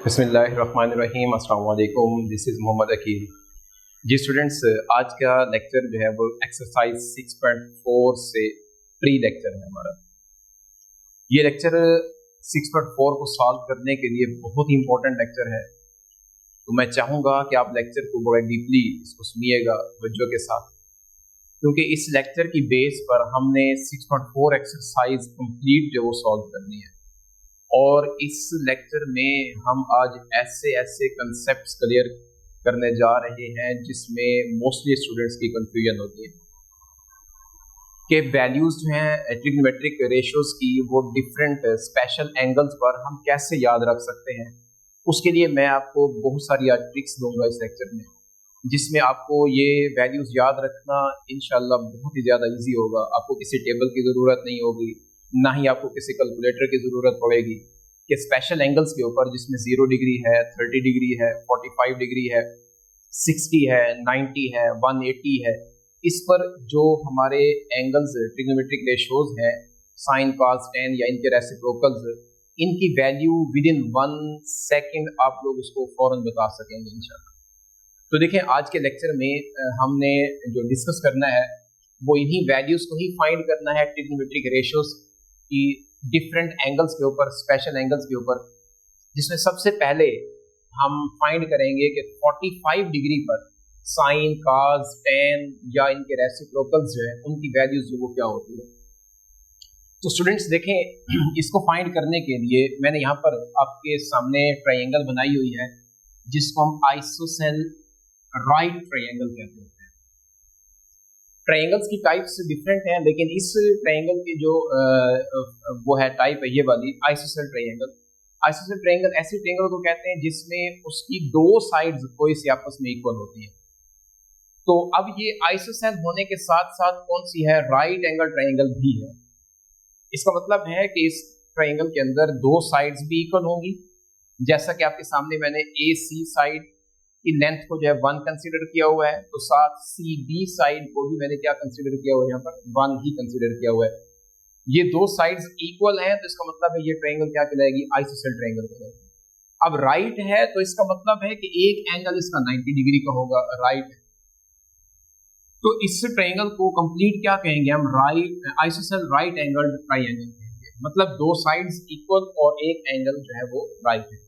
बिस्मिल्लाहिर्रहमानिर्रहीम। अस्सलाम वालेकुम। This is Mohammad Aqeel. जी स्टूडेंट्स, आज का लेक्चर जो है वो एक्सरसाइज 6.4 से प्री लेक्चर है हमारा। ये लेक्चर 6.4 को सॉल्व करने के लिए बहुत ही इंपॉर्टेंट लेक्चर है, तो मैं चाहूँगा कि आप लेक्चर को बहुत डीपली इसको सुनिएगा तवज्जो के साथ, क्योंकि इस लेक्चर की बेस पर हमने 6.4 एक्सरसाइज कंप्लीट जो वो सॉल्व करनी है। और इस लेक्चर में हम आज ऐसे ऐसे कंसेप्ट्स क्लियर करने जा रहे हैं जिसमें मोस्टली स्टूडेंट्स की कंफ्यूजन होती है कि वैल्यूज जो हैं ट्रिग्नोमेट्रिक रेशियोज की वो डिफरेंट स्पेशल एंगल्स पर हम कैसे याद रख सकते हैं। उसके लिए मैं आपको बहुत सारी आज ट्रिक्स दूंगा इस लेक्चर में, जिसमें आपको ये वैल्यूज याद रखना इंशाल्लाह बहुत ही ज़्यादा इजी होगा। आपको किसी टेबल की ज़रूरत नहीं होगी, ना ही आपको किसी कैलकुलेटर की ज़रूरत पड़ेगी कि स्पेशल एंगल्स के ऊपर जिसमें 0 डिग्री है, 30 डिग्री है, 45 डिग्री है, 60 है, 90 है, 180 है, इस पर जो हमारे एंगल्स ट्रिग्नोमेट्रिक रेशियोज हैं, साइन कॉस टेन या इनके रेसिप्रोकल्स, इनकी वैल्यू विद इन 1 सेकेंड आप लोग उसको फौरन बता सकेंगे इंशाल्लाह। तो देखें, आज के लेक्चर में हमने जो डिस्कस करना है वो इन्हीं वैल्यूज को ही फाइंड करना है ट्रिग्नोमेट्रिक रेशियोज की डिफरेंट एंगल्स के ऊपर, स्पेशल एंगल्स के ऊपर, जिसमें सबसे पहले हम फाइंड करेंगे कि 45 डिग्री पर साइन कॉस टेन या इनके रेसिप्रोकल्स जो है उनकी वैल्यूज जो वो क्या होती है। तो स्टूडेंट्स देखें, इसको फाइंड करने के लिए मैंने यहाँ पर आपके सामने ट्रायंगल बनाई हुई है जिसको हम आइसोसेल राइट ट्रायंगल कहते हैं। ट्रायंगल्स की टाइप्स डिफरेंट हैं, लेकिन इस ट्रायंगल की जो वो है टाइप है ये वाली आइसोसेल ट्रायंगल। आइसोसेल ट्रायंगल ऐसी ट्रायंगल को कहते हैं जिसमें उसकी दो साइड्स कोई सी आपस में इक्वल होती हैं। तो अब ये आइसोसेल होने के साथ साथ कौन सी है, राइट एंगल ट्रायंगल भी है। इसका मतलब है कि इस ट्रायंगल के अंदर दो साइड्स भी इक्वल होंगी, जैसा कि आपके सामने मैंने ए सी साइड की लेंथ को जो है 1 कंसीडर किया हुआ है, तो साथ सी बी साइड को भी मैंने क्या कंसीडर किया हुआ है, यहाँ पर 1 ही कंसीडर किया हुआ है। ये दो साइड्स इक्वल हैं, तो इसका मतलब है ये ट्रायंगल क्या कहलाएगी, आइसोसेल ट्रायंगल कहलाएगी। अब राइट है तो इसका मतलब है कि एक एंगल इसका 90 डिग्री का होगा, राइट। तो इस ट्रायंगल को कंप्लीट क्या कहेंगे हम, right ISOCELL right angle triangle कहेंगे। मतलब दो साइड्स इक्वल और एक एंगल जो है वो राइट है।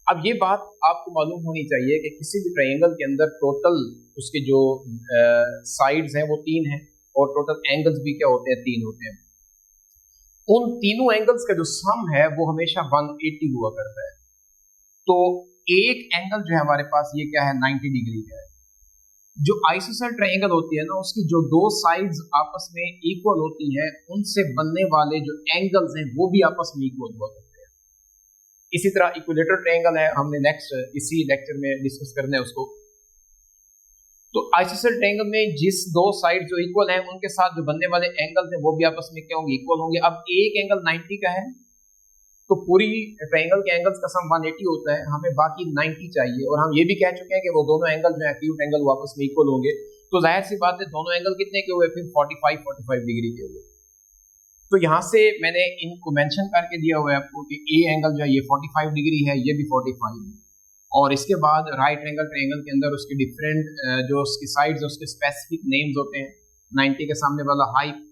अब ये बात आपको मालूम होनी चाहिए कि किसी भी ट्रायंगल के अंदर टोटल उसके जो साइड्स हैं वो 3 हैं और टोटल एंगल्स भी क्या होते हैं, 3 होते हैं। उन तीनों एंगल्स का जो सम है वो हमेशा 180 हुआ करता है। तो एक एंगल जो है हमारे पास ये क्या है, 90 डिग्री का है। जो आइसोसेल ट्रायंगल होती है ना, उसकी जो दो साइड्स आपस में इक्वल होती है, उनसे बनने वाले जो एंगल्स हैं वो भी आपस में इक्वल हुआ करते हैं। इसी तरह इक्विलेटरल ट्रायंगल है, हमने नेक्स्ट इसी लेक्चर में डिस्कस करना है उसको। तो आइसोसेल ट्रायंगल में जिस दो साइड जो इक्वल हैं उनके साथ जो बनने वाले एंगल्स हैं वो भी आपस में क्या होंगे, इक्वल होंगे। अब एक एंगल 90 का है तो पूरी ट्रायंगल के एंगल्स का सम 180 होता है, हमें बाकी 90 चाहिए। और हम ये भी कह चुके हैं कि वो दोनों एंगल जो है एक्यूट एंगल वो आपस में इक्वल होंगे। तो जाहिर सी बात है दोनों एंगल कितने के हुए, फिर 45 डिग्री के हुए। तो यहाँ से मैंने इनको मेंशन करके दिया हुआ है आपको कि ए एंगल जो है ये 45 डिग्री है, ये भी 45 है। और इसके बाद राइट एंगल ट्रायंगल के अंदर उसके डिफरेंट जो उसकी साइड्स उसके स्पेसिफिक नेम्स होते हैं। 90 के सामने वाला हाइप,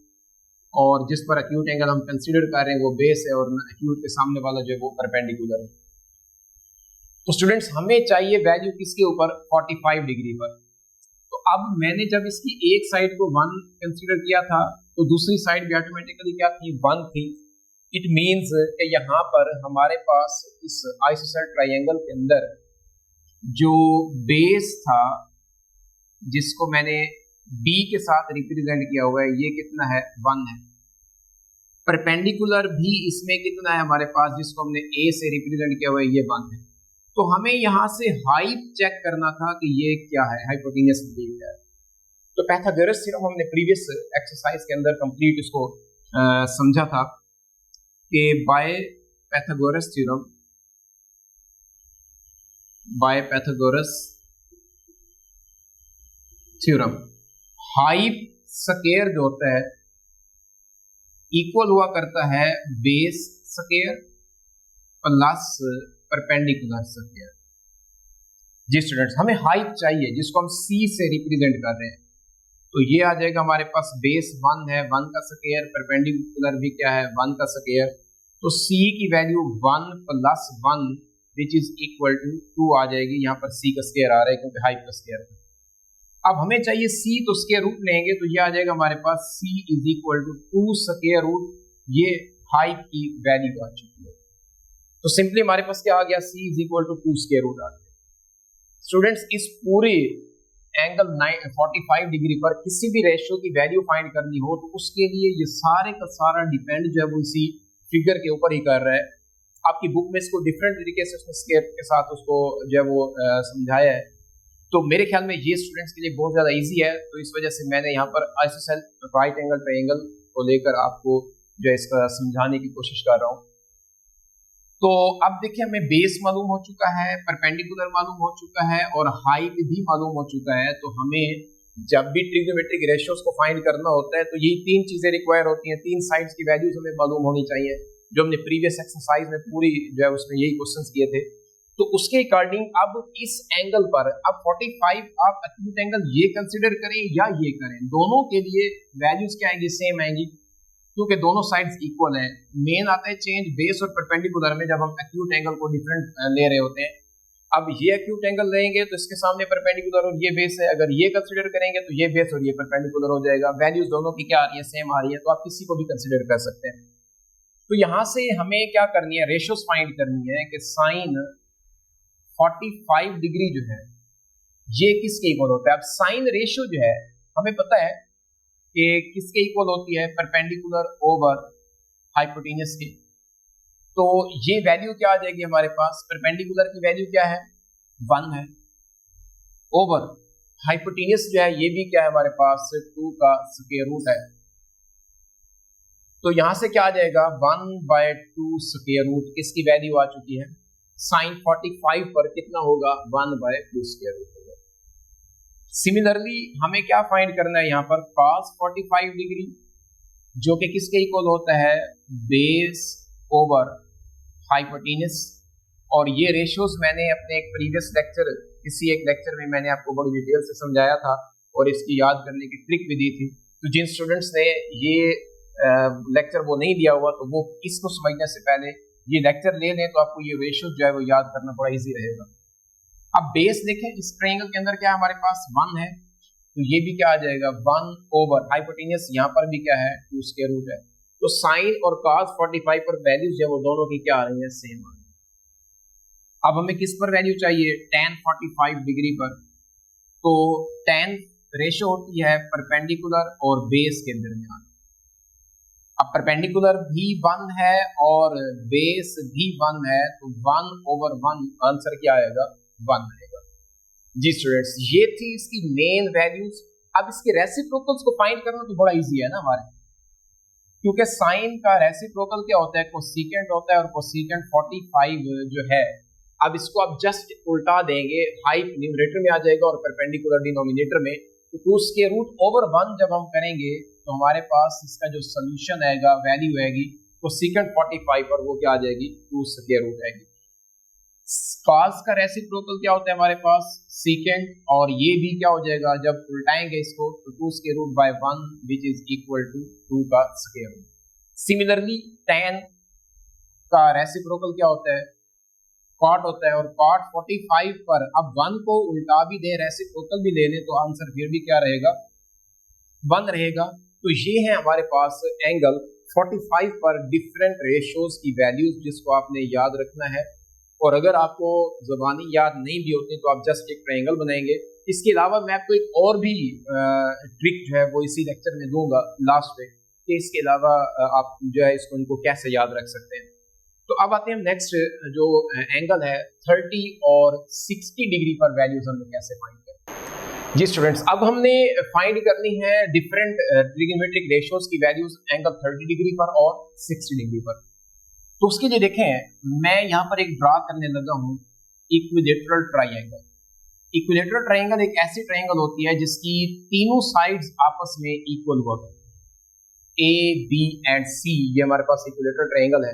और जिस पर एक्यूट एंगल हम कंसीडर कर रहे हैं वो बेस है, और एक्यूट के सामने वाला जो है वो परपेंडिकुलर है। तो स्टूडेंट्स हमें चाहिए वैल्यू किसके ऊपर, 45 डिग्री पर। तो अब मैंने जब इसकी एक साइड को 1 कंसीडर किया था तो दूसरी साइड भी ऑटोमेटिकली क्या थी, 1 थी। इट मींस कि यहाँ पर हमारे पास इस आइसोसेल ट्रायंगल के अंदर जो बेस था जिसको मैंने बी के साथ रिप्रेजेंट किया हुआ है, ये कितना है, 1 है। परपेंडिकुलर भी इसमें कितना है हमारे पास, जिसको हमने ए से रिप्रेजेंट किया हुआ है, ये 1 है। तो हमें यहाँ से हाइप चेक करना था कि ये क्या है, हाइपोटेन्यूस क्या है। तो पाइथागोरस थ्योरम हमने प्रीवियस एक्सरसाइज के अंदर कंप्लीट इसको समझा था कि by Pythagoras theorem hype square जो होता है इक्वल हुआ करता है base square plus perpendicular square. जी स्टूडेंट्स, हमें हाइट चाहिए जिसको हम c से रिप्रेजेंट कर रहे हैं, तो ये आ जाएगा हमारे पास बेस 1 है, 1 का स्क्वायर, परपेंडिकुलर भी क्या है 1 का स्क्वायर, तो c की value 1 + 1 which is equal to 2 आ जाएगी। यहाँ पर c का स्क्वायर आ रहा है क्योंकि हाइट का स्क्वायर है। अब हमें चाहिए c, तो स्क्वायर रूट लेंगे तो ये आ जाएगा हमारे पास c is equal to 2 square root, ये हाइट की वैल्यू आ चुकी है। तो सिंपली हमारे पास क्या आ गया, c is equal to 2 square root आ गया। स्टूडेंट्स, इस पूरे एंगल 45 डिग्री पर किसी भी रेशियो की वैल्यू फाइंड करनी हो तो उसके लिए ये सारे का सारा डिपेंड जो है वो इसी फिगर के ऊपर ही कर रहा है। आपकी बुक में इसको डिफरेंट तरीके से उसने स्केल के साथ उसको जो है वो समझाया है, तो मेरे ख्याल में ये स्टूडेंट्स के लिए बहुत ज़्यादा इजी है, तो इस वजह से मैंने यहाँ पर आइसोसेल राइट एंगल ट्रायंगल को लेकर आपको जो है इसका समझाने की कोशिश कर रहा हूँ। तो अब देखिए, हमें बेस मालूम हो चुका है, परपेंडिकुलर मालूम हो चुका है और हाइट भी मालूम हो चुका है। तो हमें जब भी ट्रिग्नोमेट्रिक रेशियोज को फाइंड करना होता है तो यही तीन चीजें रिक्वायर होती हैं, तीन साइड्स की वैल्यूज हमें मालूम होनी चाहिए, जो हमने प्रीवियस एक्सरसाइज में पूरी जो है उसमें यही क्वेश्चंस किए थे। तो उसके अकॉर्डिंग अब इस एंगल पर, अब 45 आप एक्यूट एंगल ये कंसिडर करें या ये करें, दोनों के लिए वैल्यूज क्या आएंगी, सेम आएंगी, क्योंकि दोनों साइड्स इक्वल है। मेन आता है चेंज बेस और परपेंडिकुलर में, जब हम एक्यूट एंगल को डिफरेंट ले रहे होते हैं। अब ये एक्यूट एंगल लेंगे तो इसके सामने परपेंडिकुलर और ये बेस है, अगर ये कंसिडर करेंगे तो ये बेस और ये परपेंडिकुलर हो जाएगा। वैल्यूज दोनों की क्या आ रही है, सेम आ रही है, तो आप किसी को भी कंसिडर कर सकते हैं। तो यहां से हमें क्या करनी है, रेशियोज फाइंड करनी है कि साइन 45 डिग्री जो है ये किसके इक्वल होता है। अब साइन रेशियो जो है हमें पता है कि किसके इक्वल होती है, परपेंडिकुलर ओवर हाइपोटेन्यूस के। तो ये वैल्यू क्या आ जाएगी हमारे पास, परपेंडिकुलर की वैल्यू क्या है 1 है, ओवर हाइपोटेन्यूस जो है ये भी क्या है हमारे पास 2 का स्क्वायर रूट है। तो यहां से क्या आ जाएगा 1/2 स्क्वायर रूट, किसकी वैल्यू आ चुकी है, साइन 45 पर कितना होगा 1/2 स्क्वायर रूट होगा। सिमिलरली हमें क्या फाइंड करना है यहाँ पर, cos 45 डिग्री जो कि किसके इक्वल होता है, बेस ओवर हाइपोटेन्यूस। और ये रेशियोज मैंने अपने एक प्रीवियस लेक्चर, किसी एक लेक्चर में मैंने आपको बड़ी डिटेल से समझाया था और इसकी याद करने की ट्रिक भी दी थी। तो जिन स्टूडेंट्स ने ये लेक्चर वो नहीं दिया हुआ तो वो इसको समझने से पहले ये लेक्चर ले लें, तो आपको ये रेशियो जो है वो याद करना बड़ा इजी रहेगा। अब बेस देखें, इस ट्रायंगल के अंदर क्या है हमारे पास 1 है, तो ये भी क्या आ जाएगा 1 ओवर हाइपोटेन्यूस, यहाँ पर भी क्या है 2 स्क्वायर रूट है। तो साइन और cos 45 पर वैल्यूज है वो दोनों की क्या आ रही है, सेम आ रही है। अब हमें किस पर वैल्यू चाहिए, tan 45 डिग्री पर। तो tan रेशियो होती है परपेंडिकुलर और बेस के दरमियान। अब परपेंडिकुलर भी 1 है और बेस भी 1 है, तो 1/1 आंसर क्या आएगा 1 आएगा। जी स्टूडेंट्स, ये थी इसकी मेन वैल्यूज। अब इसके रेसिप्रोकल्स को फाइंड करना तो बड़ा इजी है ना हमारे, क्योंकि साइन का रेसिप्रोकल क्या होता है, कोसेकेंट होता है, और कोसेकेंट 45 जो है, अब इसको आप जस्ट उल्टा देंगे, हाइट न्यूमरेटर में आ जाएगा और परपेंडिकुलर डिनोमिनेटर में। तो 2 स्क्वायर रूट ओवर 1 जब हम करेंगे तो हमारे पास इसका जो सोल्यूशन आएगा, वैल्यू आएगी, तो सेकंड 45 पर वो क्या आ जाएगी 2 स्क्वायर रूट आएगी। cos का रेसिप्रोकल क्या होता है हमारे पास, सेकंड, और ये भी क्या हो जाएगा जब उल्टाएंगे इसको तो 2 square root by 1 which is equal to 2 का स्क्वायर रूट। सिमिलरली tan का रेसिप्रोकल क्या होता है, cot होता है, और cot 45 पर अब 1 को उल्टा भी दे, रेसिप्रोकल भी ले लें, तो आंसर फिर भी क्या रहेगा 1 रहेगा। तो ये है हमारे पास एंगल 45 पर डिफरेंट रेशियोज की वैल्यूज, जिसको आपने याद रखना है। और अगर आपको ज़बानी याद नहीं भी होती तो आप जस्ट एक ट्रायंगल बनाएंगे। इसके अलावा मैं आपको एक और भी ट्रिक जो है वो इसी लेक्चर में दूंगा लास्ट में, कि इसके अलावा आप जो है इसको इनको कैसे याद रख सकते हैं। तो अब आते हैं हम नेक्स्ट जो एंगल है 30 और 60 डिग्री पर वैल्यूज हम कैसे फाइंड करें। जी स्टूडेंट्स, अब हमने फाइंड करनी है डिफरेंट ट्रिग्नोमेट्रिक रेशियोज की वैल्यूज एंगल 30 डिग्री पर और 60 डिग्री पर। तो उसके लिए देखें, मैं यहाँ पर एक ड्रा करने लगा हूँ इक्विलेटरल ट्रायंगल। इक्विलेटरल ट्रायंगल एक ऐसी ट्रायंगल होती है जिसकी तीनों साइड्स आपस में इक्वल होती है, A, B एंड C, ये हमारे पास इक्विलेटरल ट्रायंगल है।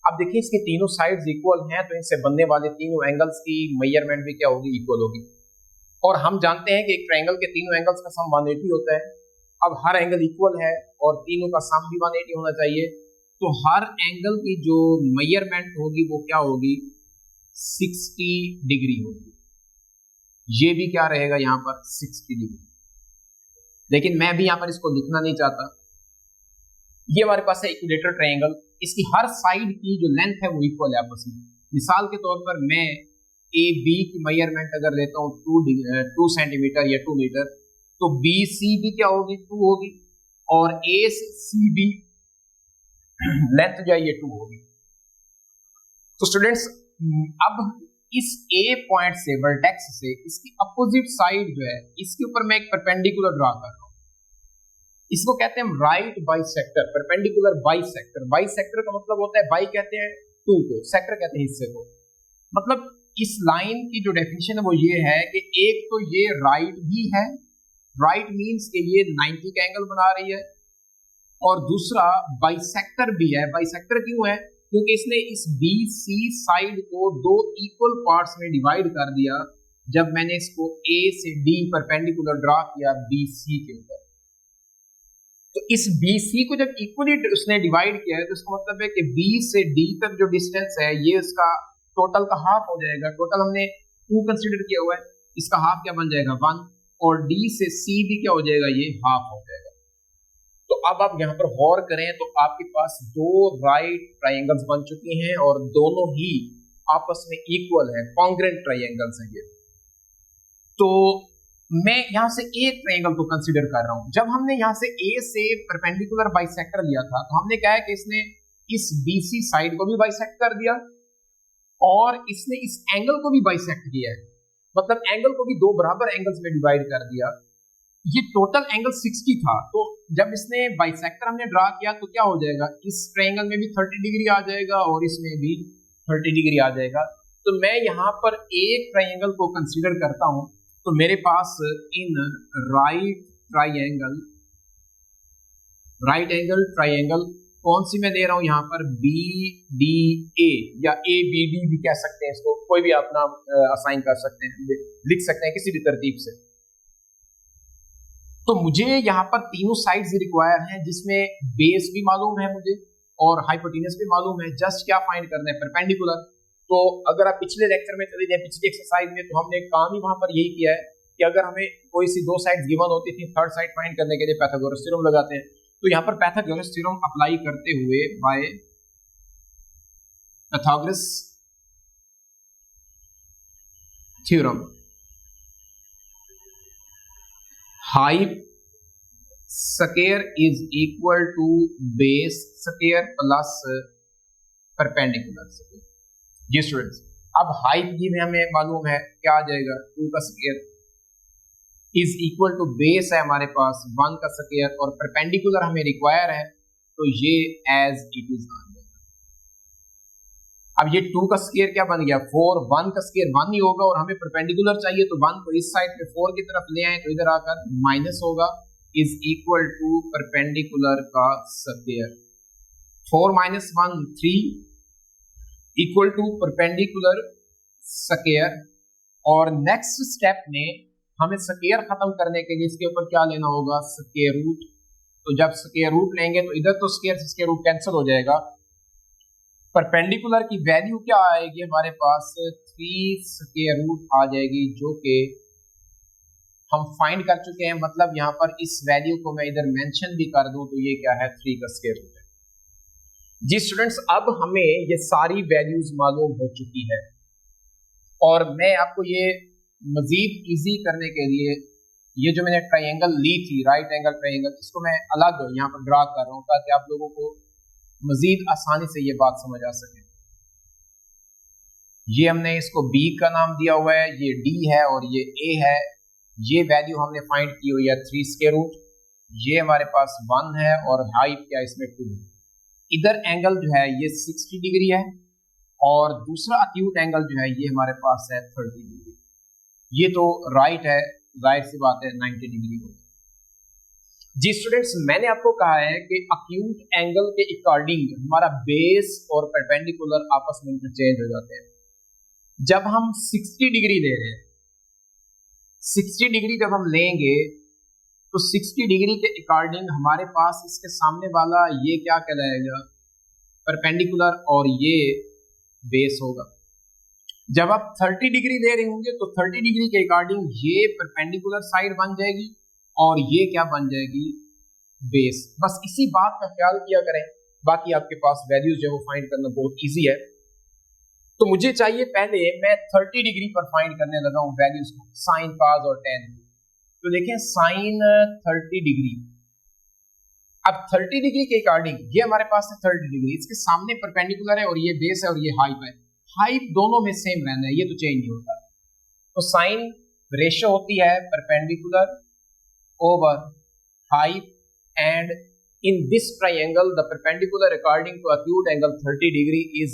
अब देखिए इसके तीनों साइड्स इक्वल हैं, तो इनसे बनने वाले तीनों एंगल्स की मेजरमेंट भी क्या होगी, इक्वल होगी। और हम जानते हैं कि एक ट्रायंगल के तीनों एंगल्स का सम 180 होता है। अब हर एंगल इक्वल है और तीनों का सम भी 180 होना चाहिए, तो हर एंगल की जो मेजरमेंट होगी वो क्या होगी, 60 डिग्री होगी। ये भी क्या रहेगा यहाँ पर 60 डिग्री। लेकिन मैं भी यहाँ पर इसको लिखना नहीं चाहता। ये हमारे पास है इक्विलेटरल ट्रायंगल, इसकी हर साइड की जो लेंथ है वो इक्वल है आपस में। मिसाल के तौर पर मैं ए बी की मेजरमेंट अगर लेता हूँ 2 सेंटीमीटर या 2 मीटर, तो बी सी भी क्या होगी, 2 होगी, और ए से सी बी लेंथ जो है ये 2 होगी। तो स्टूडेंट्स अब इस ए पॉइंट से, वर्टेक्स से, इसकी अपोजिट साइड जो है इसके ऊपर मैं एक परपेंडिकुलर ड्रा कर रहा हूं। इसको कहते हैं right bisector, perpendicular bisector. Bisector का मतलब होता है, बाई कहते हैं 2 को, सेक्टर कहते हैं हिस्से को। मतलब इस लाइन की जो डेफिनेशन है वो ये है कि एक तो ये राइट भी है, राइट मींस कि ये 90 का एंगल बना रही है, और दूसरा बाइसेक्टर भी है। बाइसेक्टर क्यों है, क्योंकि इसने इस बी सी साइड को 2 इक्वल पार्ट्स में डिवाइड कर दिया जब मैंने इसको ए से डी परपेंडिकुलर ड्रा किया बी सी के ऊपर। तो इस बी सी को जब इक्वली उसने डिवाइड किया है, तो इसका मतलब है कि बी से डी तक जो डिस्टेंस है ये उसका टोटल का हाफ हो जाएगा। टोटल हमने 2 कंसीडर किया हुआ है, इसका हाफ क्या बन जाएगा 1, और डी से सी भी क्या हो जाएगा, ये हाफ हो जाएगा। तो अब आप यहाँ पर गौर करें तो आपके पास 2 राइट ट्रायंगल्स बन चुके हैं और दोनों ही आपस में इक्वल है, कॉन्ग्रुएंट ट्रायंगल्स हैं ये। तो मैं यहाँ से एक ट्रायंगल को कंसीडर कर रहा हूं। जब हमने यहाँ से ए से परपेंडिकुलर बाइसेक्टर लिया था, तो हमने कहा है कि इसने इस बीसी साइड को भी बाइसेक्ट कर दिया और इसने इस एंगल को भी बाइसेक्ट किया है। मतलब एंगल को भी 2 बराबर एंगल्स में डिवाइड कर दिया। ये टोटल एंगल 60 था, तो जब इसने बाइसेक्टर हमने ड्रा किया तो क्या हो जाएगा, इस ट्रायंगल में भी 30 डिग्री आ जाएगा और इसमें भी 30 डिग्री आ जाएगा। तो मैं यहाँ पर एक ट्रायंगल को कंसीडर करता हूं, तो मेरे पास इन राइट एंगल ट्रायंगल कौन सी मैं दे रहा हूं यहाँ पर, बी डी ए या ए बी डी भी कह सकते हैं इसको, कोई भी आप नाम असाइन कर सकते हैं, लिख सकते हैं किसी भी तरतीब से। तो मुझे यहाँ पर तीनों साइड्स रिक्वायर हैं, जिसमें बेस भी मालूम है मुझे और हाइपोटेनस भी मालूम है। जस्ट क्या फाइंड करना है, परपेंडिकुलर। तो अगर आप पिछले लेक्चर में चले जाए, पिछली एक्सरसाइज में, तो हमने काम ही वहां पर यही किया है कि अगर हमें कोई सी 2 साइड्स गिवन होती थी, थर्ड साइड फाइंड करने के लिए पाइथागोरस थ्योरम लगाते हैं। तो यहाँ पर पाइथागोरस थ्योरम अप्लाई करते हुए by Pythagoras theorem hype square is equal to base square plus perpendicular square. जी स्टूडेंट्स, अब हाइप की में हमें मालूम है क्या आ जाएगा, 2 का square is equal to base है हमारे पास 1 का स्क्वायर, और परपेंडिकुलर हमें रिक्वायर है, तो ये एज इट इज आ जाएगा। अब ये 2 का स्क्वायर क्या बन गया 4, 1 का स्क्वायर 1 ही होगा, और हमें परपेंडिकुलर चाहिए, तो 1 को इस साइड पे 4 की तरफ ले आए तो इधर आकर माइनस होगा, इज इक्वल टू परपेंडिकुलर का square. 4 minus 1 3 equal to perpendicular square. और नेक्स्ट स्टेप में हमें स्क्वायर खत्म करने के लिए इसके ऊपर क्या लेना होगा, स्क्वायर रूट। तो जब स्क्वायर रूट लेंगे तो इधर तो स्क्वायर से स्क्वायर रूट कैंसिल हो जाएगा। परपेंडिकुलर की वैल्यू क्या आएगी हमारे पास, 3 स्क्वायर रूट आ जाएगी, जो कि हम फाइंड कर चुके हैं। मतलब यहाँ पर इस वैल्यू को मैं इधर मेंशन भी कर दूं तो ये क्या है, 3 का स्क्वायर रूट है। जी स्टूडेंट्स, अब हमें ये सारी वैल्यूज मालूम हो चुकी है, और मैं आपको ये मजीद इजी करने के लिए ये जो मैंने ट्रायंगल ली थी, राइट एंगल ट्रायंगल, इसको मैं अलग यहाँ पर ड्रा कर रहा हूँ ताकि आप लोगों को मजीद आसानी से ये बात समझ आ सके। ये हमने इसको B का नाम दिया हुआ है, ये D है और ये A है। ये वैल्यू हमने फाइंड की हुई है 3 स्क्वायर रूट। ये हमारे पास 1 है और हाइट क्या इसमें 2 है। इधर एंगल जो है ये 60 डिग्री है और दूसरा अक्यूट एंगल जो है ये हमारे पास है 30 डिग्री। ये तो राइट है, जाहिर सी बात है 90 डिग्री होगी। जी स्टूडेंट्स, मैंने आपको कहा है कि अक्यूट एंगल के अकॉर्डिंग हमारा बेस और परपेंडिकुलर आपस में इंटरचेंज हो जाते हैं। जब हम 60 डिग्री ले रहे हैं, 60 डिग्री जब हम लेंगे तो 60 डिग्री के अकॉर्डिंग हमारे पास इसके सामने वाला ये क्या कहलाएगा, परपेंडिकुलर, और ये बेस होगा। जब आप 30 डिग्री ले रहे होंगे तो 30 डिग्री के अकॉर्डिंग ये परपेंडिकुलर साइड बन जाएगी और ये क्या बन जाएगी, बेस। बस इसी बात का ख्याल किया करें, बाकी आपके पास वैल्यूज जो है वो फाइंड करना बहुत इजी है। तो मुझे चाहिए पहले मैं 30 डिग्री पर फाइंड करने लगा हूं वैल्यूज को, साइन, कॉस और टेन। तो देखें साइन 30 डिग्री, अब 30 डिग्री के अकॉर्डिंग ये हमारे पास है 30 डिग्री, इसके सामने परपेंडिकुलर है और ये बेस है और ये हाइप है। हाइप दोनों में सेम रहना है, ये तो चेंज नहीं होता। तो साइन रेशो होती है perpendicular over hype, and in this triangle the perpendicular according to acute angle 30 degree is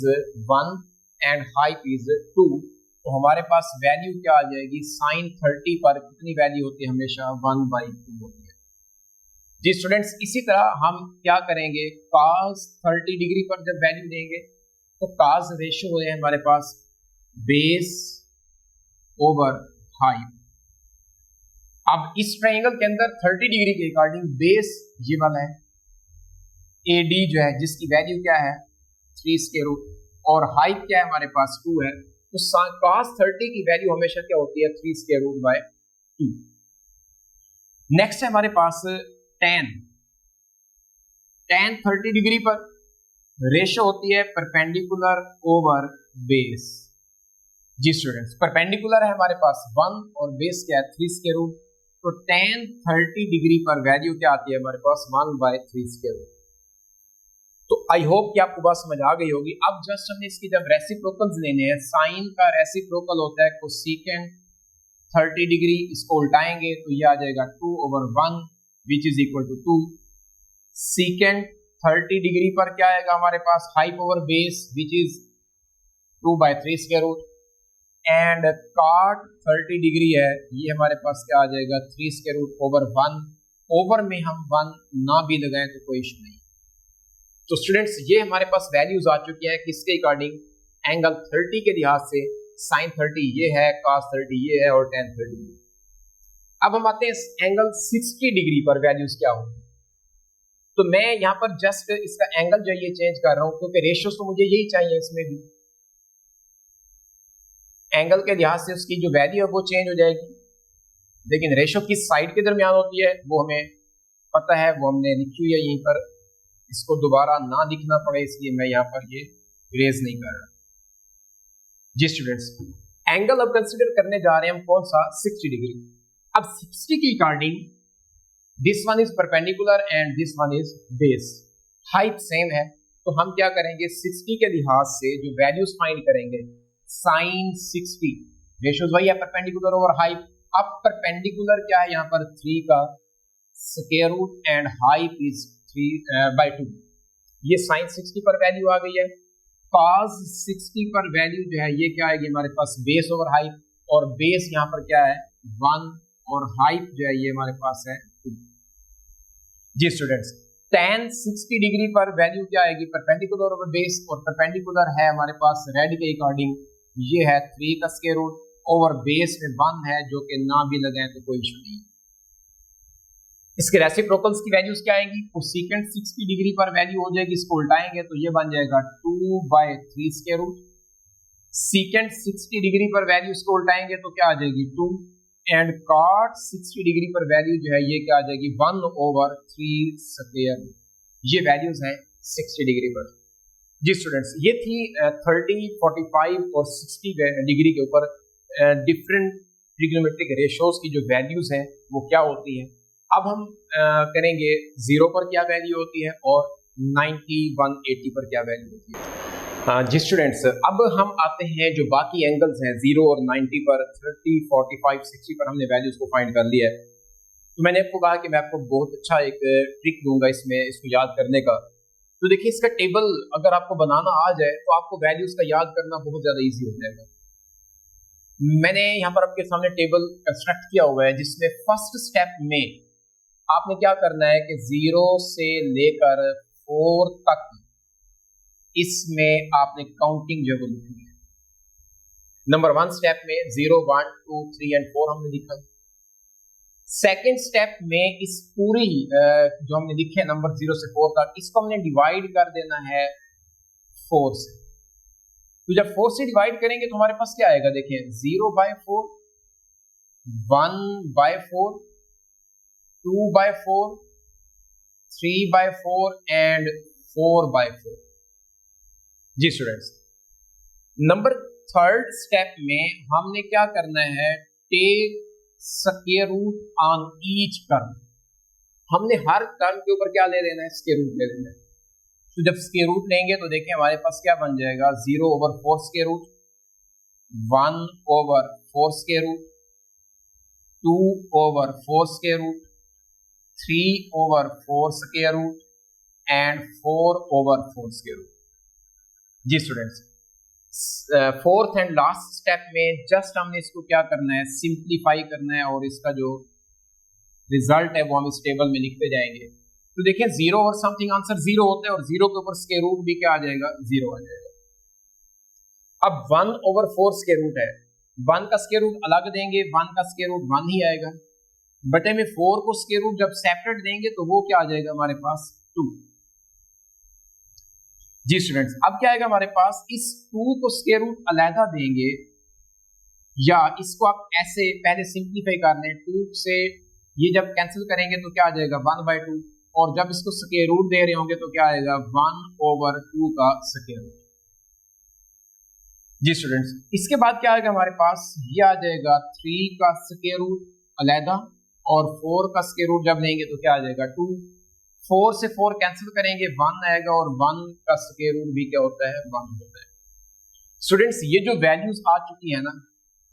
1 and height is 2। तो हमारे पास वैल्यू क्या आ जाएगी, साइन 30 पर कितनी वैल्यू होती है, हमेशा 1/2 होती है। जी स्टूडेंट्स, इसी तरह हम क्या करेंगे, cos 30 डिग्री पर जब वैल्यू देंगे तो cos रेशियो हो जाए हमारे पास बेस ओवर हाइट। अब इस ट्रायंगल के अंदर 30 डिग्री के अकॉर्डिंग बेस ये वाला है AD जो है, जिसकी वैल्यू क्या है 3 स्क्वायर रूट, और हाइट क्या है हमारे पास 2 है। तो cos 30 की वैल्यू हमेशा क्या होती है 3 स्क्वायर रूट बाय 2। नेक्स्ट है हमारे पास tan 30 डिग्री पर रेशो होती है परपेंडिकुलर ओवर बेस। जी स्टूडेंट्स, परपेंडिकुलर है हमारे पास 1 और बेस क्या है 3 स्क्वायर रूट। तो tan 30 डिग्री पर वैल्यू क्या आती है हमारे पास 1/3 स्क्वायर रूट। तो आई होप कि आपको बात समझ आ गई होगी। अब जस्ट हमें इसकी जब रेसिप्रोकल्स लेने हैं, साइन का रेसिप्रोकल होता है कोसेकेंड 30 डिग्री, इसको उल्टाएंगे तो ये आ जाएगा 2/1 which is equal to 2। Secant 30 degree पर क्या आएगा हमारे पास, hype over base which is 2/3 square root, and cot 30 degree है, ये हमारे पास क्या आ जाएगा 3 स्क्वायर रूट ओवर 1। ओवर में हम 1 ना भी लगाएं तो कोई इशू नहीं। तो स्टूडेंट्स, ये हमारे पास वैल्यूज आ चुकी हैं किसके अकॉर्डिंग, एंगल 30 के लिहाज से। साइन 30 ये है, cos 30 ये है, और tan 30। अब हम आते हैं एंगल 60 डिग्री पर वैल्यूज क्या होंगी। तो मैं यहाँ पर जस्ट इसका एंगल जो ये चेंज कर रहा हूं, क्योंकि रेशियोज तो मुझे यही चाहिए इसमें भी। एंगल के लिहाज से उसकी जो वैल्यू है वो चेंज हो जाएगी, लेकिन रेशियो किस साइड के दरमियान होती है वो हमें पता है, वो हमने लिखी हुई है यहीं पर। इसको दोबारा ना लिखना पड़े इसलिए मैं यहाँ पर ये इरेज नहीं कर रहा। जी स्टूडेंट्स, एंगल अब कंसीडर करने जा रहे हैं हम कौन सा, 60 डिग्री। अब 60 की according this one is perpendicular and this one is base, height same है। तो हम क्या करेंगे, 60 के लिहाज से जो वैल्यूज फाइंड करेंगे, साइन 60 रेशियोज वही है परपेंडिकुलर ओवर हाइट। अब परपेंडिकुलर क्या है यहाँ पर 3 का square root and height is 3/2। ये साइन 60 पर वैल्यू आ गई है। cos 60 पर वैल्यू जो है ये क्या आएगी हमारे पास, बेस ओवर हाइट, और बेस यहाँ पर क्या है 1, और हाइट जो है ये हमारे पास है 2। जी स्टूडेंट्स, tan 60 डिग्री पर वैल्यू क्या आएगी, परपेंडिकुलर ओवर बेस, और परपेंडिकुलर है हमारे पास रेड के अकॉर्डिंग ये है 3 का स्क्वायर रूट, ओवर बेस में 1 है जो कि ना भी लगाए तो कोई इशू नहीं। इसके रेसिप्रोकल्स की वैल्यूज क्या आएंगी, कोसेकेंड 60 डिग्री पर वैल्यू हो जाएगी, इसको उल्टाएंगे तो ये बन जाएगा 2/3 स्क्वायर रूट। सेकेंड 60 डिग्री पर वैल्यू इसको उल्टाएंगे तो क्या आ जाएगी 2, एंड cot 60 डिग्री पर वैल्यू जो है ये क्या आ जाएगी 1/3 स्क्वायर रूट। ये वैल्यूज हैं 60 डिग्री पर। जी स्टूडेंट्स, ये थी 30, 45 और 60 डिग्री के ऊपर डिफरेंट ट्रिग्नोमेट्रिक रेशियोज की जो वैल्यूज हैं वो क्या होती हैं। अब हम करेंगे 0 पर क्या वैल्यू होती है और 90, 180 पर क्या वैल्यू होती है। जी स्टूडेंट्स, अब हम आते हैं जो बाकी एंगल्स हैं 0 और 90 पर, 30, 45, 60 पर हमने वैल्यूज को फाइंड कर लिया है। तो मैंने आपको कहा कि मैं आपको बहुत अच्छा एक ट्रिक दूंगा इसमें, इसको याद करने का। तो देखिए, इसका टेबल अगर आपको बनाना आ जाए तो आपको वैल्यूज का याद करना बहुत ज्यादा ईजी हो जाएगा। मैंने यहाँ पर आपके सामने टेबल कंस्ट्रक्ट किया हुआ है जिसमें फर्स्ट स्टेप में आपने क्या करना है कि 0 से लेकर 4 तक इसमें आपने काउंटिंग जो है लिखनी है। नंबर 1 स्टेप में 0, 1, 2, 3 एंड 4 हमने लिखा। सेकेंड स्टेप में इस पूरी जो हमने लिखे नंबर 0 से 4 तक, इसको हमने डिवाइड कर देना है 4 से। तो जब 4 से डिवाइड करेंगे तो हमारे पास क्या आएगा, देखिए 0/4, 1/4, 2/4, 3/4 एंड 4/4। जी स्टूडेंट्स, नंबर थर्ड स्टेप में हमने क्या करना है, take square root on each term. हमने हर टर्म के ऊपर क्या ले लेना है, स्क्वायर रूट ले लेना है। तो जब स्क्वायर रूट लेंगे तो देखिए हमारे पास क्या बन जाएगा, 0/4 square root, 1/4 square root, 2/4 square root, 3/4 square root and 4/4 square root. जी students, fourth and last step में जस्ट हमने इसको क्या करना है, सिंप्लीफाई करना है और इसका जो रिजल्ट है वो हम इस टेबल में लिखते जाएंगे। तो देखिए 0 और समथिंग आंसर 0 होता है और 0 के ऊपर स्क्वायर रूट भी क्या आ जाएगा, 0 आ जाएगा। अब 1/4 स्क्वायर रूट है, 1 का स्क्वायर रूट अलग देंगे, 1 का स्क्वायर रूट 1 ही आएगा। बटे में 4 को स्क्वायर रूट जब सेपरेट देंगे तो वो क्या आ जाएगा हमारे पास, 2। जी स्टूडेंट्स, अब क्या आएगा हमारे पास, इस 2 को स्क्वायर रूट अलहदा देंगे या इसको आप ऐसे पहले सिंप्लीफाई कर लें, 2 से ये जब कैंसिल करेंगे तो क्या आ जाएगा 1/2, और जब इसको स्क्वायर रूट दे रहे होंगे तो क्या आएगा 1/2 का स्क्वायर रूट। जी स्टूडेंट्स, इसके बाद क्या आएगा हमारे पास, ये आ जाएगा 3 का स्क्वायर रूट अलहदा और 4 का स्क्वायर रूट जब लेंगे तो क्या आ जाएगा 2। 4 से 4 कैंसिल करेंगे, 1 आएगा और 1 का स्क्वायर रूट भी क्या होता है, 1 होता है। स्टूडेंट्स, ये जो वैल्यूज आ चुकी है ना,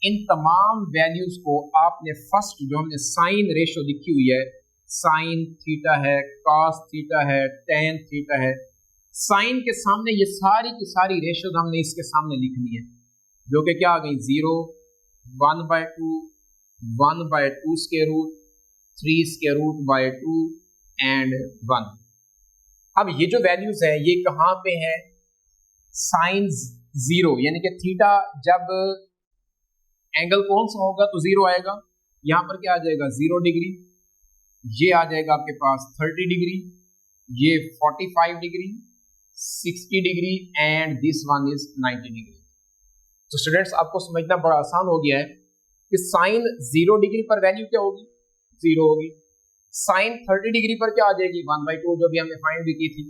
इन तमाम वैल्यूज को आपने फर्स्ट जो हमने साइन रेशो लिखी हुई है, साइन थीटा है, कॉस थीटा है, टेन थीटा है, साइन के सामने ये सारी की सारी रेशोज हमने इसके सामने लिखनी है, जो कि क्या आ गई 0, 1/2, 1/2 square root, 3 square root bye 2 and 1। अब ये जो वैल्यूज है ये कहां पे है, साइन 0 यानी कि थीटा जब एंगल कौन सा होगा तो 0 आएगा, यहां पर क्या आ जाएगा 0 डिग्री, ये आ जाएगा आपके पास 30 डिग्री, ये 45 degree, 60 degree and this one is 90 degree. तो स्टूडेंट्स, आपको समझना बड़ा आसान हो गया है कि साइन 0 डिग्री पर वैल्यू क्या होगी, 0 होगी। साइन 30 डिग्री पर क्या आ जाएगी, 1/2, जो भी हमने फाइंड भी की थी।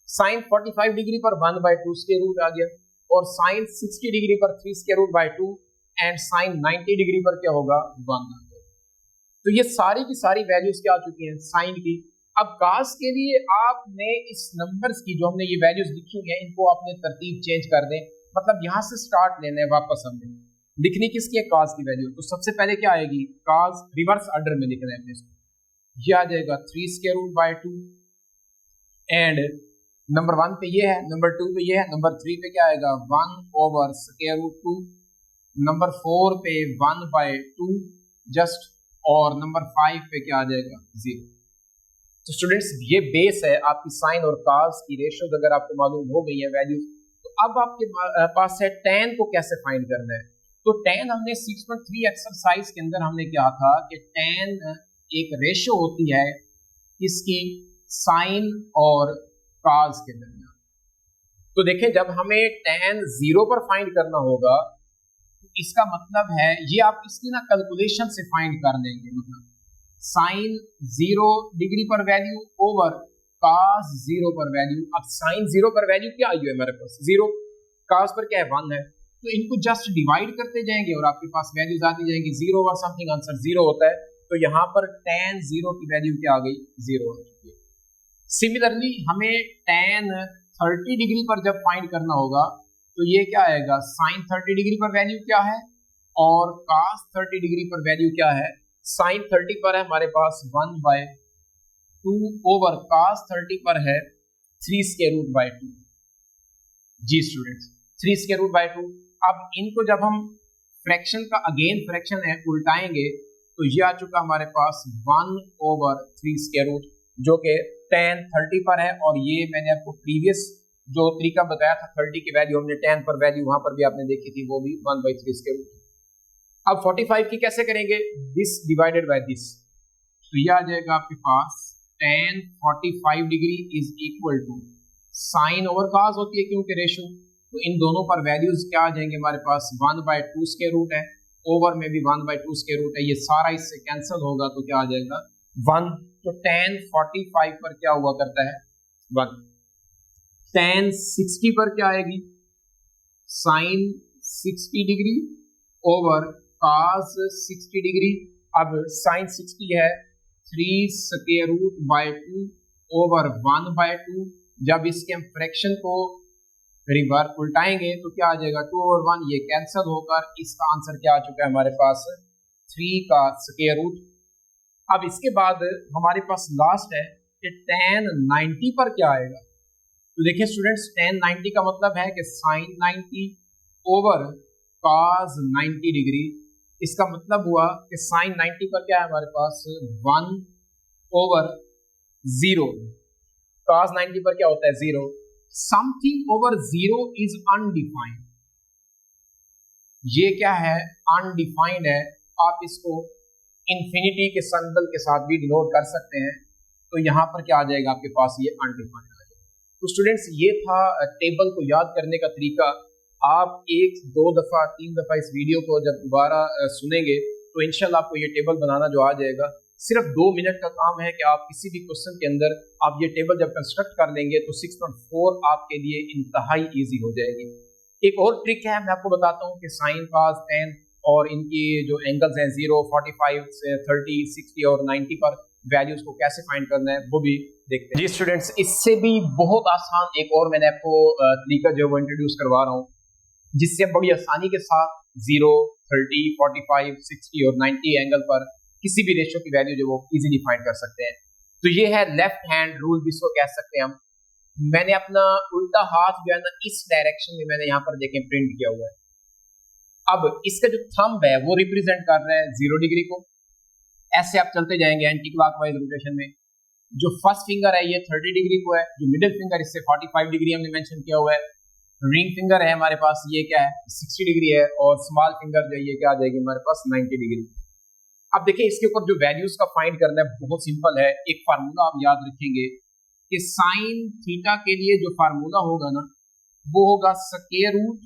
साइन 45 डिग्री पर 1/2 स्क्वायर रूट आ गया, और साइन 60 डिग्री पर 3 square root bye 2 and sine 90 degree पर क्या होगा, 1 आ गया। तो ये सारी की सारी वैल्यूज क्या आ चुकी हैं, साइन की। अब कास के लिए आपने इस नंबर्स की जो हमने ये वैल्यूज लिखी हुई है, इनको आपने तरतीब चेंज कर दें, मतलब यहां से स्टार्ट लेना है वापस हमने लिखनी किसकी है, कास की वैल्यू। तो सबसे पहले क्या आएगी, कास रिवर्स ऑर्डर में लिखना है अपने इसको, ये आ जाएगा 3 square root bye 2 and number 1 पे ये है, नंबर 2 पे ये है, नंबर 3 पे क्या आएगा 1 स्क्वायर रूट 2, नंबर 4 पे 1/2 जस्ट, और नंबर 5 पे क्या आ जाएगा 0। तो स्टूडेंट्स, ये बेस है आपकी साइन और कास की रेशियोज अगर आपको मालूम हो गई है वैल्यूज, तो अब आपके पास है tan को कैसे फाइंड करना है। तो tan हमने 6.3 एक्सरसाइज के अंदर हमने क्या था कि tan एक रेशियो होती है इसकी साइन और कास के दरमियान। तो देखें, जब हमें tan 0 पर फाइंड करना होगा, इसका मतलब है ये आप इसकी ना कैलकुलेशन से फाइंड कर लेंगे, मतलब साइन 0 डिग्री पर वैल्यू ओवर कास 0 पर वैल्यू। अब साइन 0 पर वैल्यू क्या आई है मेरे पास 0, कास पर क्या है 1 है, तो इनको जस्ट डिवाइड करते जाएंगे और आपके पास वैल्यूज आती जाएंगी। 0 और समथिंग आंसर 0 होता है, तो यहाँ पर tan 0 की वैल्यू क्या आ गई, 0 आ चुकी है। सिमिलरली हमें tan 30 डिग्री पर जब फाइंड करना होगा, तो ये क्या आएगा, साइन 30 डिग्री पर वैल्यू क्या है और कास 30 डिग्री पर वैल्यू क्या है। साइन 30 पर है हमारे पास 1/2 ओवर कास 30 पर है 3 स्क्वायर रूट बाय 2। जी स्टूडेंट्स, 3 स्क्वायर रूट बाय 2। अब इनको जब हम फ्रैक्शन का अगेन फ्रैक्शन है उल्टाएंगे, तो ये आ चुका हमारे पास 1/3 स्क्वायर रूट, जो कि tan 30 पर है। और ये मैंने आपको प्रीवियस जो तरीका बताया था 30 की वैल्यू हमने tan पर वैल्यू वहां पर भी आपने देखी थी, वो भी 1/3 स्क्वायर रूट। अब 45 की कैसे करेंगे, दिस डिवाइडेड बाय दिस, तो ये आ जाएगा आपके पास tan 45 degree is equal to sine over cos होती है क्योंकि रेशो, तो इन दोनों पर वैल्यूज क्या आ जाएंगे हमारे पास, 1/2 स्क्वायर रूट है, ओवर में भी 1/2 स्क्वायर रूट है, ये सारा इससे कैंसिल होगा तो क्या आ जाएगा 1। तो tan 45 पर क्या हुआ करता है 1। tan 60 पर क्या आएगी, sine 60 degree over cos 60 degree. अब साइन 60 है 3 स्क्वायर रूट बाय 2 ओवर 1/2। जब इसके हम फ्रैक्शन को रिवर्स उल्टाएंगे तो क्या आ जाएगा 2/1, ये कैंसिल होकर इसका आंसर क्या आ चुका है हमारे पास 3 का स्क्वायर रूट। अब इसके बाद हमारे पास लास्ट है कि tan 90 पर क्या आएगा। तो देखिए स्टूडेंट्स, tan 90 का मतलब है कि sin 90 ओवर cos 90 डिग्री। इसका मतलब हुआ कि sin 90 पर क्या है हमारे पास 1/0, cos 90 पर क्या होता है 0। समथिंग ओवर 0 इज अनडिफाइंड, ये क्या है अनडिफाइंड है, आप इसको इंफिनिटी के सिंबल के साथ भी डिनोट कर सकते हैं। तो यहां पर क्या आ जाएगा आपके पास ये अनडिफाइंड आ जाएगा। तो स्टूडेंट्स ये था टेबल को याद करने का तरीका। आप 1, 2 दफा 3 दफा इस वीडियो को जब दोबारा सुनेंगे तो इंशाल्लाह आपको ये टेबल बनाना जो आ जाएगा। सिर्फ 2 मिनट का काम है कि आप किसी भी क्वेश्चन के अंदर आप ये टेबल जब कंस्ट्रक्ट कर लेंगे तो 6.4 आपके लिए इंतहाई इजी हो जाएगी। एक और ट्रिक है, मैं आपको बताता हूँ कि साइन cos tan और इनकी जो एंगल्स हैं 0, 45 से 30, 60 और 90 पर वैल्यूज को कैसे फाइंड करना है वो भी देखते हैं। जी स्टूडेंट्स, इससे भी बहुत आसान एक और मैंने आपको तरीका जो वो इंट्रोड्यूस करवा रहा हूँ, जिससे बड़ी आसानी के साथ 0, 30, 45, 60 और 90 एंगल पर किसी भी रेशो की वैल्यू जो वो इजीली फाइंड कर सकते हैं। तो ये है लेफ्ट हैंड रूल भी इसको कह सकते हैं हम। मैंने अपना उल्टा हाथ जो है ना इस डायरेक्शन में मैंने यहाँ पर देखें प्रिंट किया हुआ है। अब इसका जो थंब है वो रिप्रेजेंट कर रहा है 0 डिग्री को। ऐसे आप चलते जाएंगे एंटी क्लॉकवाइज रोटेशन में। जो फर्स्ट फिंगर है ये 30 डिग्री को है, जो मिडिल फिंगर इससे 45 डिग्री हमने मेंशन किया हुआ है, रिंग फिंगर है हमारे पास ये क्या है 60 डिग्री है, और स्मॉल फिंगर जो ये क्या आ जाएगी हमारे पास 90 डिग्री। अब देखिए इसके ऊपर जो वैल्यूज का फाइंड करना है बहुत सिंपल है। एक फार्मूला आप याद रखेंगे कि साइन थीटा के लिए जो फार्मूला होगा ना वो होगा स्क्वायर रूट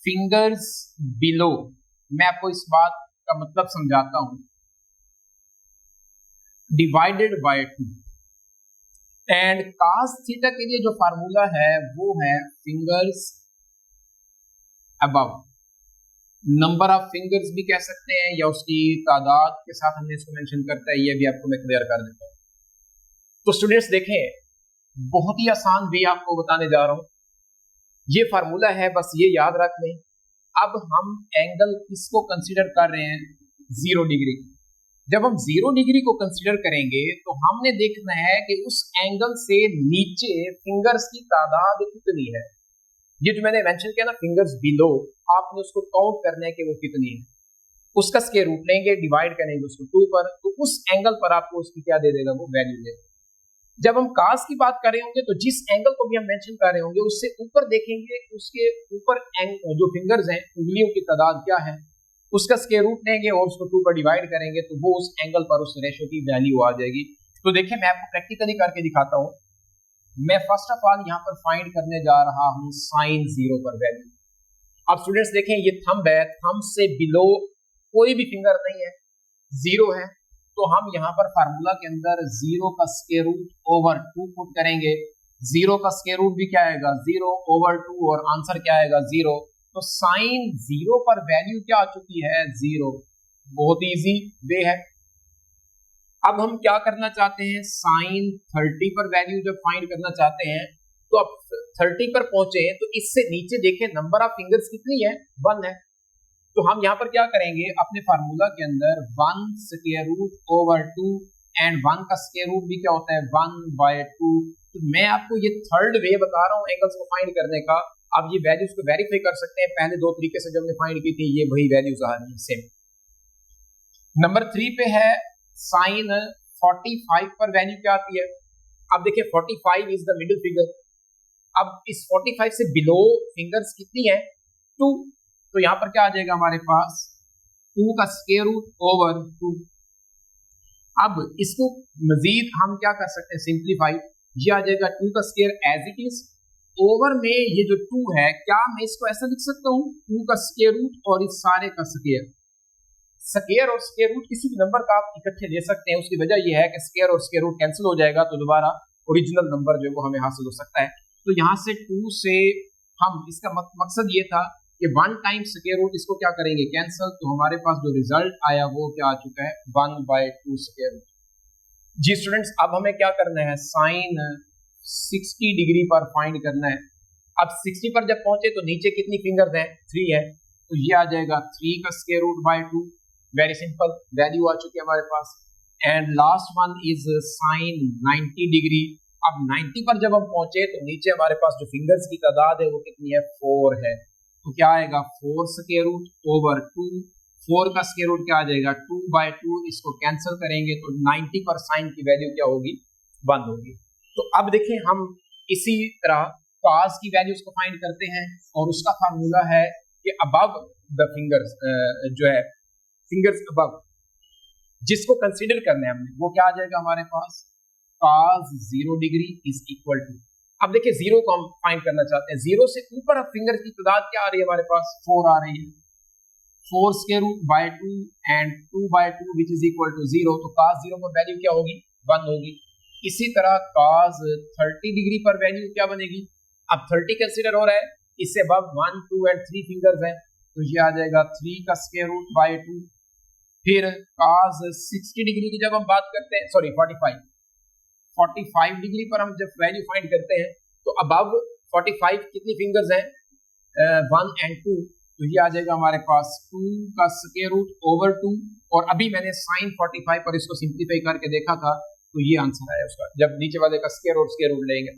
फिंगर्स बिलो। मैं आपको इस बात का मतलब समझाता हूं, divided by 2। And cos theta के लिए जो फार्मूला है वो है fingers above. Number of fingers भी कह सकते हैं या उसकी तादाद के साथ हमने इसको मेंशन करता है, ये भी आपको मैं क्लियर कर देता हूं। तो स्टूडेंट्स देखें, बहुत ही आसान वे आपको बताने जा रहा हूं। ये फार्मूला है, बस ये याद रख लें। अब हम एंगल किसको कंसीडर कर रहे हैं 0 डिग्री। जब हम 0 डिग्री को कंसीडर करेंगे तो हमने देखना है कि उस एंगल से नीचे फिंगर्स की तादाद कितनी है। ये जो मैंने मेंशन किया ना फिंगर्स बिलो, आपने उसको काउंट करना है कि वो कितनी है। उसका स्क्वायर रूट लेंगे, डिवाइड करेंगे उसको 2 पर, तो उस एंगल पर आपको उसकी क्या दे देगा वो वैल्यू देगा। जब हम cos की बात कर रहे होंगे तो जिस एंगल को भी हम मेंशन कर रहे होंगे उससे ऊपर देखेंगे, उसके ऊपर जो फिंगर्स हैं उंगलियों की तादाद क्या है, उसका स्क्वायर रूट लेंगे और उसको 2 पर डिवाइड करेंगे तो वो उस एंगल पर उस रेशो की वैल्यू आ जाएगी। तो देखिए मैं आपको प्रैक्टिकली करके दिखाता हूं। मैं फर्स्ट ऑफ ऑल यहाँ पर फाइंड करने जा रहा हूँ साइन 0 पर वैल्यू। अब स्टूडेंट्स देखें ये थंब है, थंब से बिलो कोई भी फिंगर नहीं है, 0 है, तो हम यहाँ पर फार्मूला के अंदर 0 का स्क्वायर रूट ओवर 2 पुट करेंगे। 0 का स्क्वायर रूट भी क्या आएगा 0 ओवर 2 और आंसर क्या आएगा 0। तो साइन 0 पर वैल्यू क्या आ चुकी है 0। बहुत इजी वे है। अब हम क्या करना चाहते हैं, साइन 30 पर वैल्यू जब फाइंड करना चाहते हैं तो अब 30 पर पहुंचे तो इससे नीचे देखें नंबर ऑफ फिंगर्स कितनी है 1 है। तो हम यहाँ पर क्या करेंगे, अपने फार्मूला के अंदर 1 स्क्वायर रूट ओवर 2 एंड 1 का स्क्वायर रूट भी क्या होता है 1/2। तो मैं आपको ये थर्ड वे बता रहा हूँ एंगल्स को फाइंड करने का। अब ये वैल्यूज को वेरीफाई कर सकते हैं, पहले 2 तरीके से जो हमने फाइंड की थी ये वही वैल्यूज आ रही है सेम। नंबर 3 पे है साइन 45 पर वैल्यू क्या आती है। अब देखिए 45 इज द मिडिल फिगर। अब इस 45 से बिलो फिंगर्स कितनी है 2, तो यहां पर क्या आ जाएगा हमारे पास 2 का स्क्वायर रूट ओवर 2। अब इसको मजीद हम क्या कर सकते हैं सिंप्लीफाई, ये आ जाएगा 2 का square as it is over में ये जो 2 है, क्या मैं इसको ऐसा लिख सकता हूँ 2 का स्क्वायर रूट और इस सारे का स्क्वायर। स्क्वायर और स्क्वायर रूट किसी भी नंबर का आप इकट्ठे ले सकते हैं, उसकी वजह यह है कि स्क्वायर और स्क्वायर रूट कैंसिल हो जाएगा तो दोबारा ओरिजिनल नंबर जो है वो हमें हासिल हो सकता है। तो यहाँ से 2 से हम इसका मकसद ये था कि 1 टाइम स्क्वायर रूट इसको क्या करेंगे कैंसिल, तो हमारे पास जो रिजल्ट आया वो क्या आ चुका है 1/2 स्क्वायर रूट। जी स्टूडेंट्स, अब हमें क्या करना है साइन 60 डिग्री पर फाइंड करना है। अब 60 पर जब पहुंचे तो नीचे कितनी फिंगर्स हैं 3 है, तो ये आ जाएगा 3 का square root bye 2। Very simple, value आ चुकी है हमारे पास। And last one is sine 90 degree. अब 90 पर जब हम पहुंचे तो नीचे हमारे पास जो फिंगर्स की तादाद है वो कितनी है 4 है, तो क्या आएगा 4 स्क्वायर रूट ओवर 2। 4 का स्क्वायर रूट क्या आ जाएगा 2/2, इसको कैंसिल करेंगे तो 90 पर साइन की वैल्यू क्या होगी 1 होगी। तो अब देखें हम इसी तरह cos की वैल्यूज को फाइंड करते हैं और उसका फार्मूला है कि अबव द फिंगर्स जो है फिंगर्स अबव जिसको कंसीडर करना है हमने वो क्या आ जाएगा हमारे पास cos 0 degree is equal to. अब देखिए 0 को हम फाइंड करना चाहते हैं, 0 से ऊपर अब फिंगर की तादाद क्या आ रही है हमारे पास 4 आ रही है, 4 square root bye 2 and 2/2 which is equal to 0। तो cos 0 पर वैल्यू क्या होगी 1 होगी। इसी तरह cos 30 डिग्री पर वैल्यू क्या बनेगी, अब 30 कंसीडर हो रहा है, इससे अब 1 2 एंड 3 फिंगर्स हैं तो ये आ जाएगा 3 का स्क्वायर रूट बाय 2। फिर cos 60 डिग्री की जब हम बात करते हैं, सॉरी 45 डिग्री पर हम जब वैल्यू फाइंड करते हैं तो अबव 45 कितनी फिंगर्स हैं 1 एंड 2, तो ये आ जाएगा हमारे पास 2 का स्क्वायर रूट ओवर 2। और अभी मैंने साइन 45 पर इसको सिंप्लीफाई करके देखा था तो ये आंसर आया उसका, जब नीचे वाले का स्क्वायर और स्क्वायर रूट लेंगे।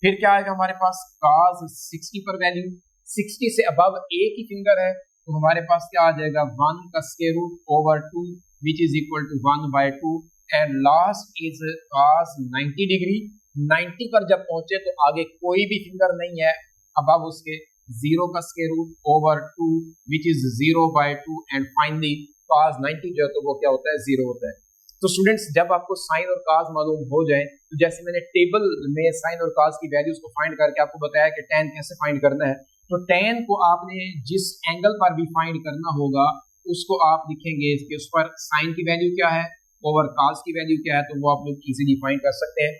फिर क्या आएगा हमारे पास cos 60 पर वैल्यू 60 से अबव एक ही फिंगर है तो हमारे पास क्या आ जाएगा 1 का square root over 2 which is equal to 1/2। And last is cos 90 degree. 90 पर जब पहुंचे तो आगे कोई भी फिंगर नहीं है अबव उसके, 0 का square root over 2 which is 0/2 and finally cos 90 जो है तो वो क्या होता है 0 होता है। तो स्टूडेंट्स जब आपको साइन और cos मालूम हो जाए तो जैसे मैंने टेबल में साइन और cos की वैल्यूज को फाइंड करके आपको बताया कि tan कैसे फाइंड करना है, तो tan को आपने जिस एंगल पर भी फाइंड करना होगा उसको आप लिखेंगे कि उस पर साइन की वैल्यू क्या है ओवर cos की वैल्यू क्या है, तो वो आप लोग इजीली फाइंड कर सकते हैं।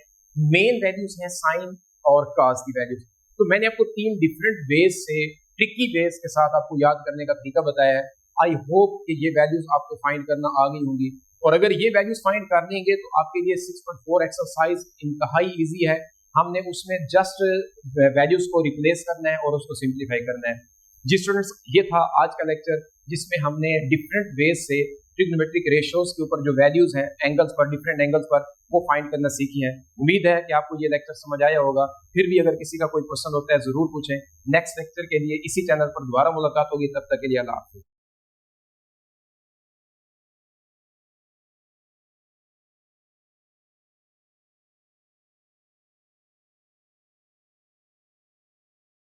मेन वैल्यूज हैं साइन और cos की वैल्यूज। तो मैंने आपको 3 डिफरेंट वेज से ट्रिकी वेज के साथ आपको याद करने का तरीका बताया है। आई होप कि ये वैल्यूज आपको फाइंड करना आ गई होंगी, और अगर ये वैल्यूज फाइंड कर लेंगे तो आपके लिए 6.4 एक्सरसाइज इंतहाई इजी है। हमने उसमें जस्ट वैल्यूज को रिप्लेस करना है और उसको सिंप्लीफाई करना है। जी स्टूडेंट्स, ये था आज का लेक्चर जिसमें हमने डिफरेंट वेज से ट्रिग्नोमेट्रिक रेशियोज के ऊपर जो वैल्यूज हैं एंगल्स पर, डिफरेंट एंगल्स पर, वो फाइंड करना सीखी है। उम्मीद है कि आपको ये लेक्चर समझ आया होगा। फिर भी अगर किसी का कोई क्वेश्चन होता है जरूर पूछें। नेक्स्ट लेक्चर के लिए इसी चैनल पर दोबारा मुलाकात होगी, तब तक के लिए अल्लाह हाफिज़।